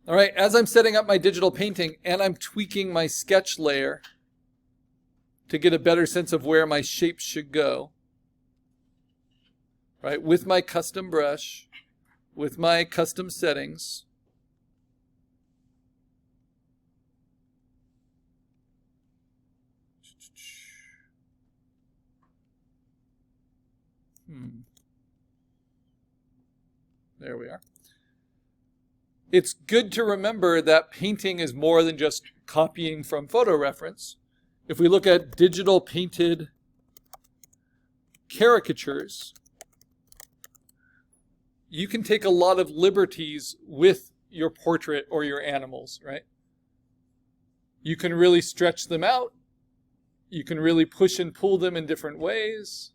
All right, as I'm setting up my digital painting and I'm tweaking my sketch layer to get a better sense of where my shapes should go, right, with my custom brush, with my custom settings, there we are. It's good to remember that painting is more than just copying from photo reference. If we look at digital painted caricatures, you can take a lot of liberties with your portrait or your animals, right? You can really stretch them out. You can really push and pull them in different ways.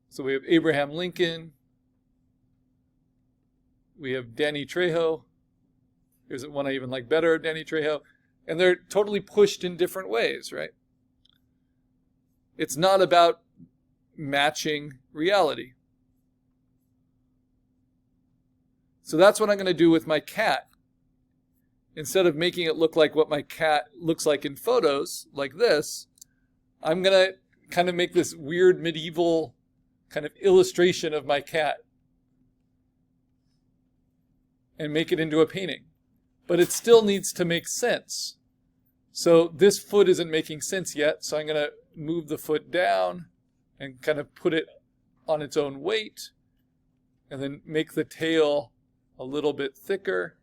So we have Abraham Lincoln. We have Danny Trejo. Here's one I even like better, Danny Trejo. And they're totally pushed in different ways, right? It's not about matching reality. So that's what I'm going to do with my cat. Instead of making it look like what my cat looks like in photos, like this, I'm going to kind of make this weird medieval kind of illustration of my cat and make it into a painting. But it still needs to make sense. So this foot isn't making sense yet, so I'm going to move the foot down and kind of put it on its own weight, and then make the tail a little bit thicker.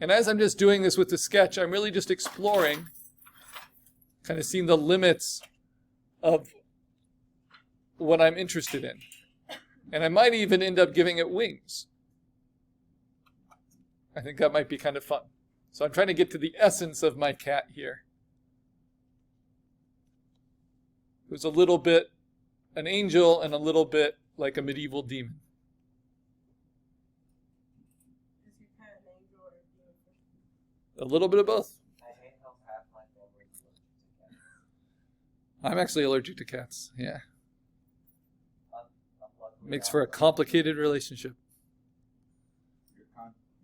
And as I'm just doing this with the sketch, I'm really just exploring, kind of seeing the limits of what I'm interested in. And I might even end up giving it wings. I think that might be kind of fun. So I'm trying to get to the essence of my cat here. Who's a little bit an angel and a little bit like a medieval demon. Is your cat an angel or a demon? A little bit of both. I hate how half my family is allergic to cats. I'm actually allergic to cats. Yeah. I'm lucky Makes now. for a complicated relationship.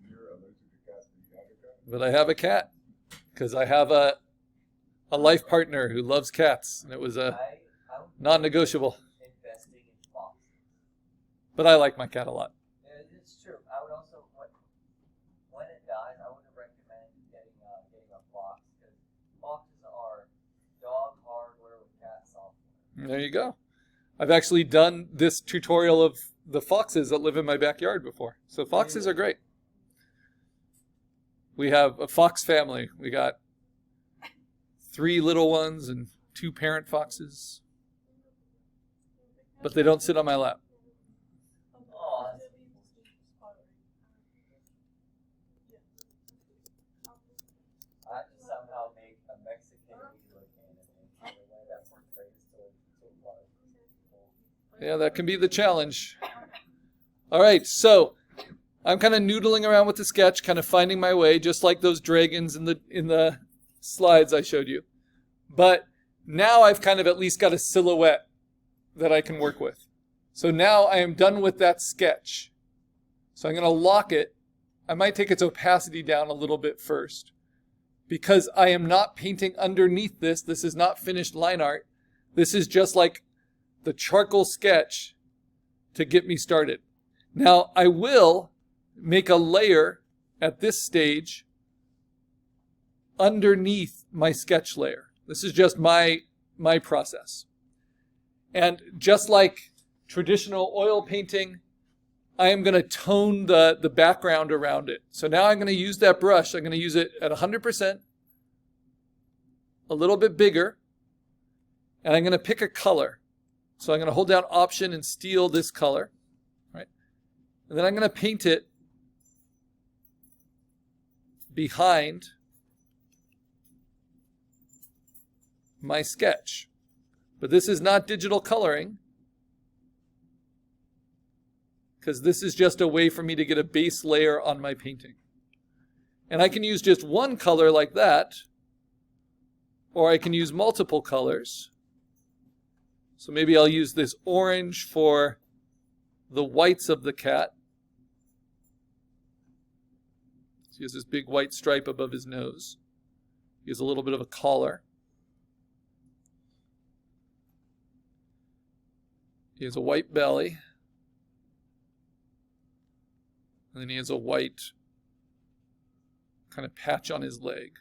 You're allergic to cats, but you have a cat? But I have a cat because I have a life partner who loves cats, and it was a I'm non-negotiable. investing in foxes. But I like my cat a lot. It's true. I would also, when it dies, I would recommend getting a fox, because foxes are dog hardware with cat software. There you go. I've actually done this tutorial of the foxes that live in my backyard before. So foxes are great. We have a fox family. We got 3 little ones and 2 parent foxes. But they don't sit on my lap. Oh, that's I have to somehow make a Mexican look anime the way that portrays to love. Yeah, that can be the challenge. All right, so I'm kind of noodling around with the sketch, kind of finding my way, just like those dragons in the slides I showed you. But now I've kind of at least got a silhouette that I can work with. So now I am done with that sketch. So I'm going to lock it. I might take its opacity down a little bit first, because I am not painting underneath this. This is not finished line art. This is just like the charcoal sketch to get me started. Now I will make a layer at this stage underneath my sketch layer. This is just my process. And just like traditional oil painting, I am going to tone the background around it. So now I'm going to use that brush. I'm going to use it at 100%, a little bit bigger, and I'm going to pick a color. So I'm going to hold down Option and steal this color, right? And then I'm going to paint it behind my sketch. But this is not digital coloring, because this is just a way for me to get a base layer on my painting. And I can use just one color like that, or I can use multiple colors. So maybe I'll use this orange for the whites of the cat, he has this big white stripe above his nose. He has a little bit of a collar. He has a white belly. And then he has a white kind of patch on his leg,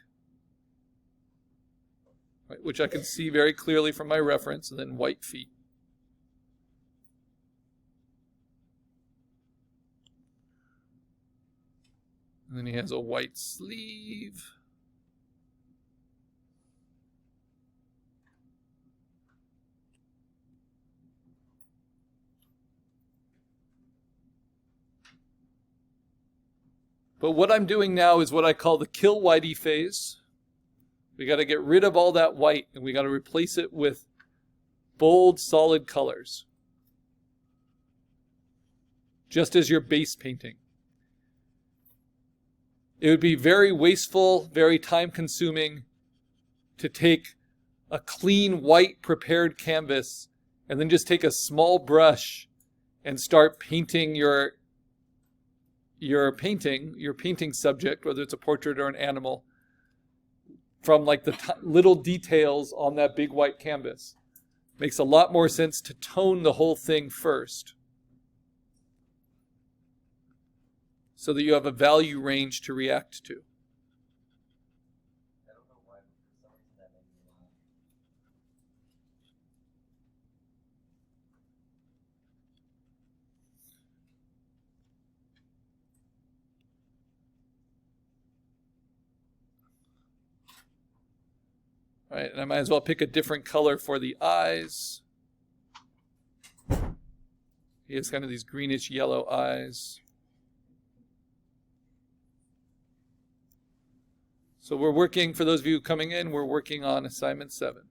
right, which I can see very clearly from my reference, and then white feet. And then he has a white sleeve. But what I'm doing now is what I call the kill whitey phase. We got to get rid of all that white, and we got to replace it with bold, solid colors. Just as your base painting. It would be very wasteful, very time-consuming to take a clean, white, prepared canvas and then just take a small brush and start painting your painting subject, whether it's a portrait or an animal, from like the little details on that big white canvas. Makes a lot more sense to tone the whole thing first, so that you have a value range to react to. I don't know why, but for some reason that made me laugh. All right, and I might as well pick a different color for the eyes. He has kind of these greenish yellow eyes. So we're working, for those of you coming in, we're working on assignment 7.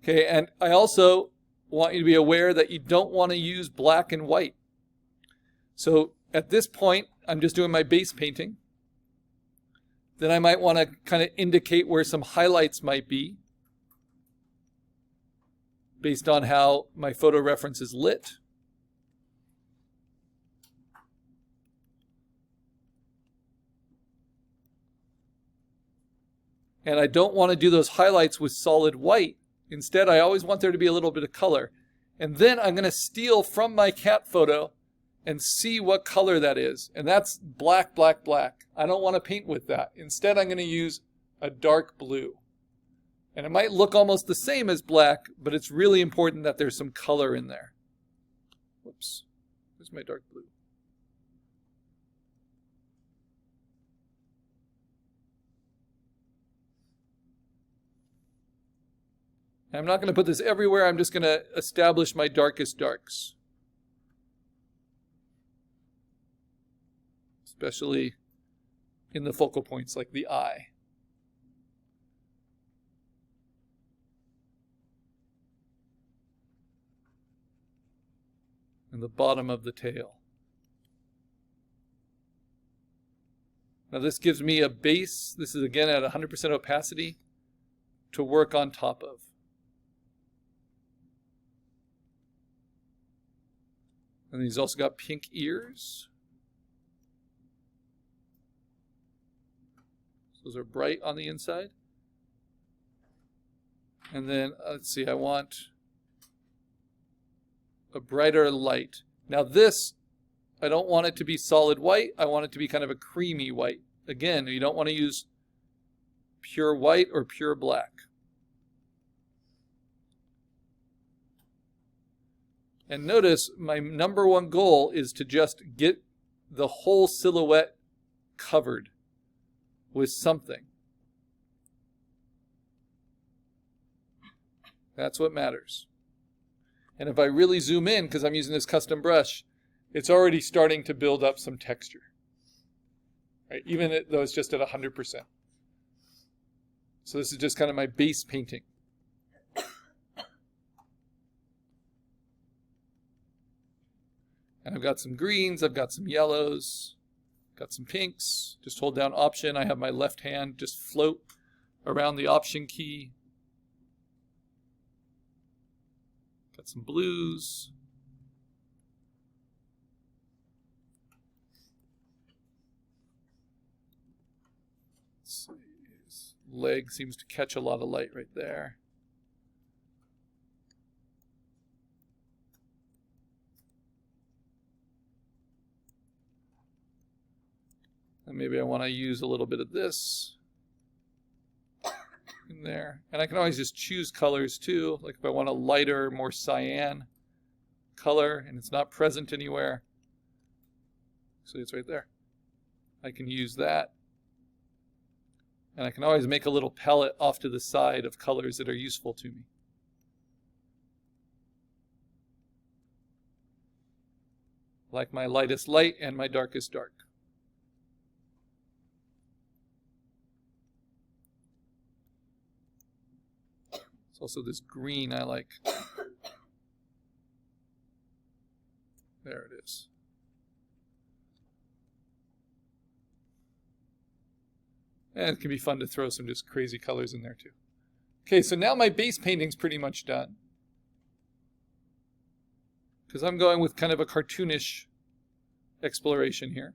Okay, and I also want you to be aware that you don't want to use black and white. So at this point, I'm just doing my base painting. Then I might want to kind of indicate where some highlights might be based on how my photo reference is lit. And I don't want to do those highlights with solid white. Instead, I always want there to be a little bit of color. And then I'm going to steal from my cat photo and see what color that is. And that's black, black, black. I don't want to paint with that. Instead, I'm going to use a dark blue. And it might look almost the same as black, but it's really important that there's some color in there. Whoops. Where's my dark blue? I'm not going to put this everywhere. I'm just going to establish my darkest darks. Especially in the focal points like the eye. And the bottom of the tail. Now this gives me a base. This is again at 100% opacity to work on top of. And he's also got pink ears. Those are bright on the inside. And then, let's see, I want a brighter light. Now this, I don't want it to be solid white. I want it to be kind of a creamy white. Again, you don't want to use pure white or pure black. And notice my number one goal is to just get the whole silhouette covered with something. That's what matters. And if I really zoom in, because I'm using this custom brush, it's already starting to build up some texture. Right? Even though it's just at 100%. So this is just kind of my base painting. And I've got some greens, I've got some yellows, got some pinks. Just hold down Option. I have my left hand just float around the Option key. Got some blues. Let's see. His leg seems to catch a lot of light right there. And maybe I want to use a little bit of this in there. And I can always just choose colors too. Like if I want a lighter, more cyan color and it's not present anywhere. See, it's right there. I can use that. And I can always make a little palette off to the side of colors that are useful to me. Like my lightest light and my darkest dark. Also this green I like. There it is. And it can be fun to throw some just crazy colors in there too. Okay, so now my base painting's pretty much done. Because I'm going with kind of a cartoonish exploration here.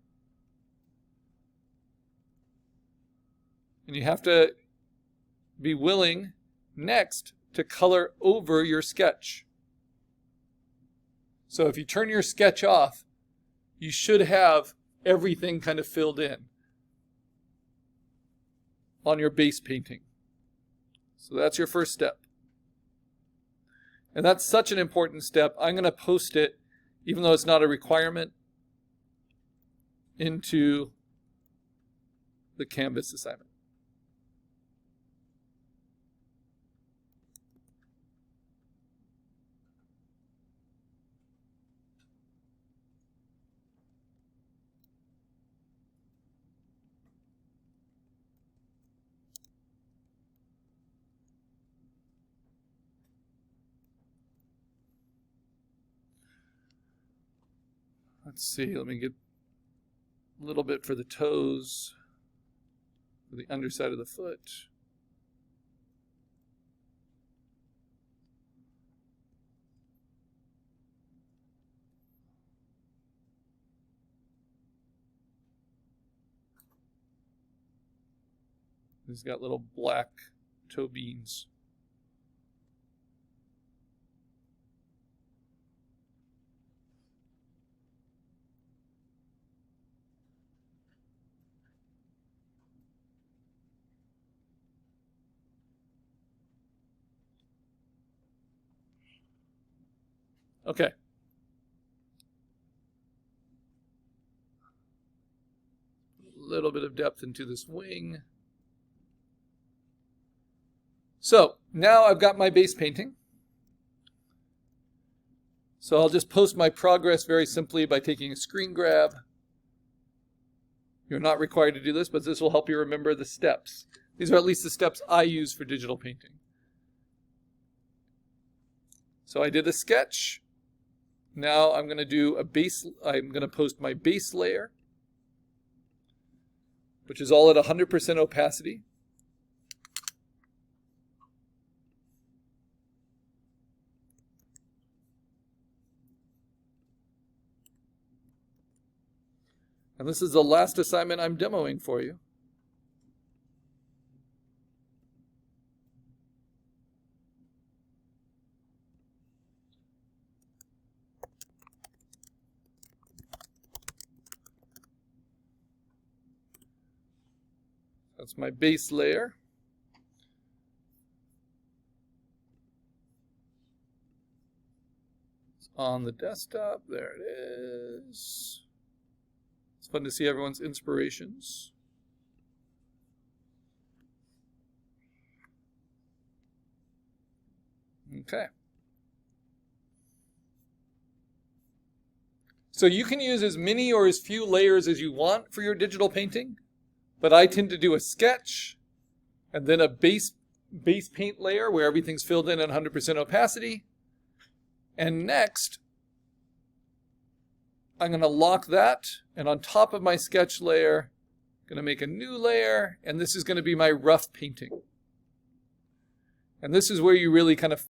And you have to be willing next to color over your sketch. So if you turn your sketch off, you should have everything kind of filled in on your base painting. So that's your first step. And that's such an important step. I'm going to post it, even though it's not a requirement, into the Canvas assignment. Let's see, let me get a little bit for the toes, for the underside of the foot. He's got little black toe beans. Okay. A little bit of depth into this wing. So now I've got my base painting. So I'll just post my progress very simply by taking a screen grab. You're not required to do this, but this will help you remember the steps. These are at least the steps I use for digital painting. So I did a sketch. Now I'm going to do a base. I'm going to post my base layer, which is all at 100% opacity. And this is the last assignment I'm demoing for you. That's my base layer. It's on the desktop. There it is. It's fun to see everyone's inspirations. Okay. So you can use as many or as few layers as you want for your digital painting. But I tend to do a sketch and then a base paint layer where everything's filled in at 100% opacity. And next, I'm going to lock that. And on top of my sketch layer, I'm going to make a new layer. And this is going to be my rough painting. And this is where you really kind of